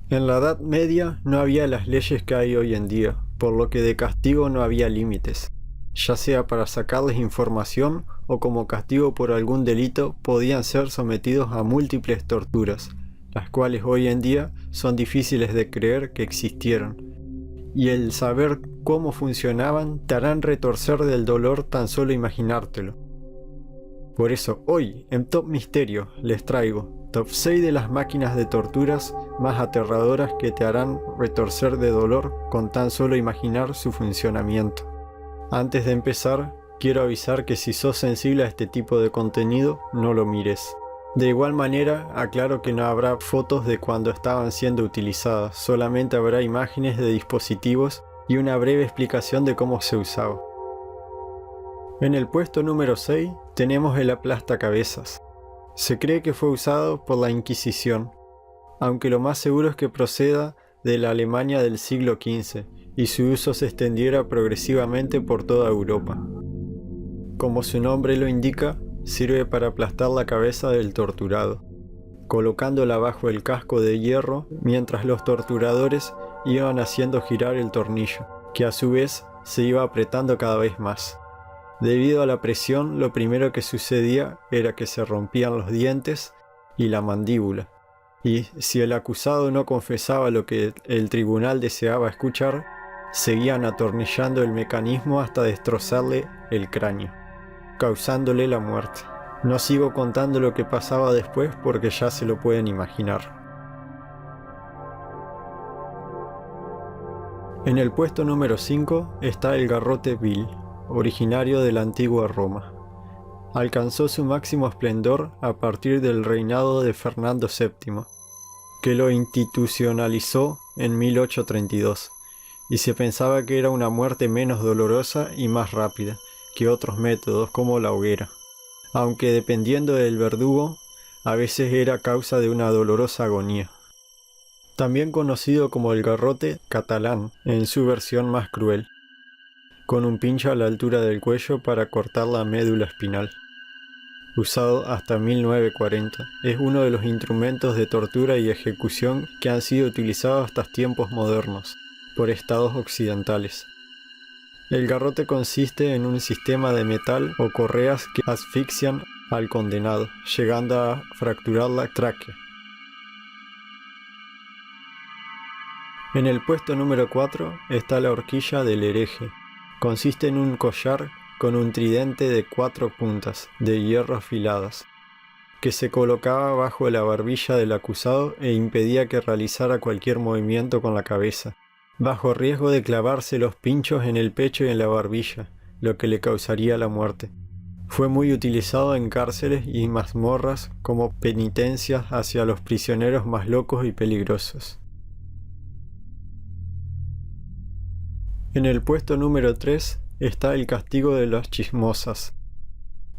En la Edad Media no había las leyes que hay hoy en día, por lo que de castigo no había límites. Ya sea para sacarles información o como castigo por algún delito, podían ser sometidos a múltiples torturas, las cuales hoy en día son difíciles de creer que existieron. Y el saber cómo funcionaban te harán retorcer del dolor tan solo imaginártelo. Por eso hoy, en Top Misterio, les traigo Top 6 de las máquinas de torturas más aterradoras que te harán retorcer de dolor con tan solo imaginar su funcionamiento. Antes de empezar, quiero avisar que si sos sensible a este tipo de contenido, no lo mires. De igual manera, aclaro que no habrá fotos de cuando estaban siendo utilizadas, solamente habrá imágenes de dispositivos y una breve explicación de cómo se usaba. En el puesto número 6 tenemos el aplastacabezas. Se cree que fue usado por la Inquisición, aunque lo más seguro es que proceda de la Alemania del siglo XV y su uso se extendiera progresivamente por toda Europa. Como su nombre lo indica, sirve para aplastar la cabeza del torturado, colocándola bajo el casco de hierro mientras los torturadores iban haciendo girar el tornillo, que a su vez se iba apretando cada vez más. Debido a la presión, lo primero que sucedía era que se rompían los dientes y la mandíbula, y si el acusado no confesaba lo que el tribunal deseaba escuchar, seguían atornillando el mecanismo hasta destrozarle el cráneo, causándole la muerte. No sigo contando lo que pasaba después porque ya se lo pueden imaginar. En el puesto número 5 está el garrote vil, originario de la antigua Roma. Alcanzó su máximo esplendor a partir del reinado de Fernando VII, que lo institucionalizó en 1832, y se pensaba que era una muerte menos dolorosa y más rápida que otros métodos como la hoguera, aunque dependiendo del verdugo, a veces era causa de una dolorosa agonía. También conocido como el garrote catalán en su versión más cruel, con un pincho a la altura del cuello para cortar la médula espinal. Usado hasta 1940, es uno de los instrumentos de tortura y ejecución que han sido utilizados hasta tiempos modernos por estados occidentales. El garrote consiste en un sistema de metal o correas que asfixian al condenado, llegando a fracturar la tráquea. En el puesto número 4 está la horquilla del hereje. Consiste en un collar con un tridente de 4 puntas de hierro afiladas, que se colocaba bajo la barbilla del acusado e impedía que realizara cualquier movimiento con la cabeza, bajo riesgo de clavarse los pinchos en el pecho y en la barbilla, lo que le causaría la muerte. Fue muy utilizado en cárceles y mazmorras como penitencias hacia los prisioneros más locos y peligrosos. En el puesto número 3 está el castigo de las chismosas,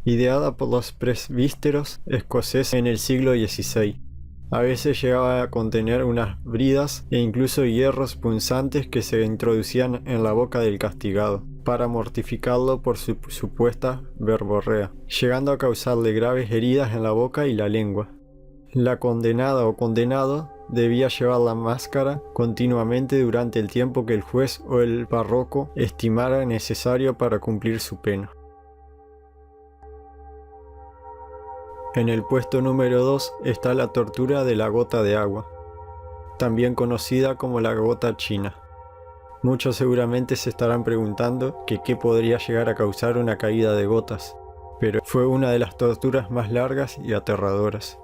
ideada por los presbíteros escoceses en el siglo XVI. A veces llegaba a contener unas bridas e incluso hierros punzantes que se introducían en la boca del castigado, para mortificarlo por su supuesta verborrea, llegando a causarle graves heridas en la boca y la lengua. La condenada o condenado debía llevar la máscara continuamente durante el tiempo que el juez o el párroco estimara necesario para cumplir su pena. En el puesto número 2 está la tortura de la gota de agua, también conocida como la gota china. Muchos seguramente se estarán preguntando que qué podría llegar a causar una caída de gotas, pero fue una de las torturas más largas y aterradoras.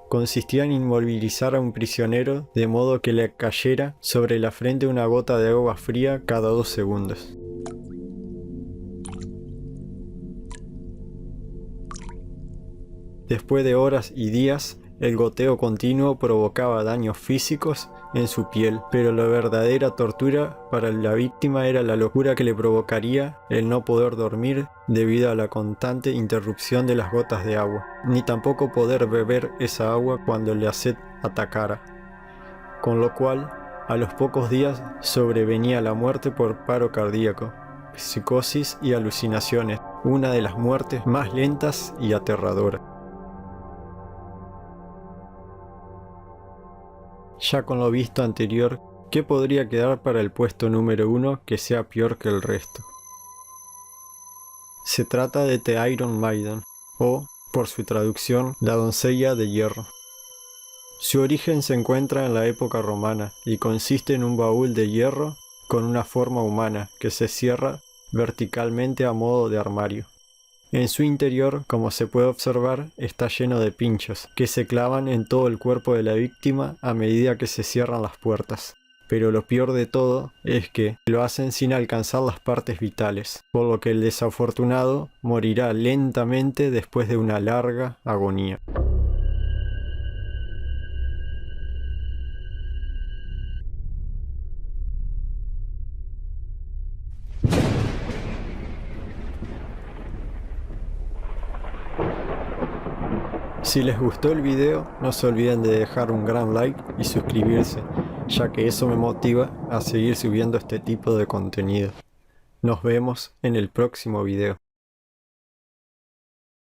Consistía en inmovilizar a un prisionero de modo que le cayera sobre la frente una gota de agua fría cada 2 segundos. Después de horas y días, el goteo continuo provocaba daños físicos en su piel, pero la verdadera tortura para la víctima era la locura que le provocaría el no poder dormir debido a la constante interrupción de las gotas de agua, ni tampoco poder beber esa agua cuando la sed atacara, con lo cual a los pocos días sobrevenía la muerte por paro cardíaco, psicosis y alucinaciones, una de las muertes más lentas y aterradoras. Ya con lo visto anterior, ¿qué podría quedar para el puesto número 1 que sea peor que el resto? Se trata de The Iron Maiden, o, por su traducción, la doncella de hierro. Su origen se encuentra en la época romana y consiste en un baúl de hierro con una forma humana que se cierra verticalmente a modo de armario. En su interior, como se puede observar, está lleno de pinchos que se clavan en todo el cuerpo de la víctima a medida que se cierran las puertas. Pero lo peor de todo es que lo hacen sin alcanzar las partes vitales, por lo que el desafortunado morirá lentamente después de una larga agonía. Si les gustó el video, no se olviden de dejar un gran like y suscribirse, ya que eso me motiva a seguir subiendo este tipo de contenido. Nos vemos en el próximo video.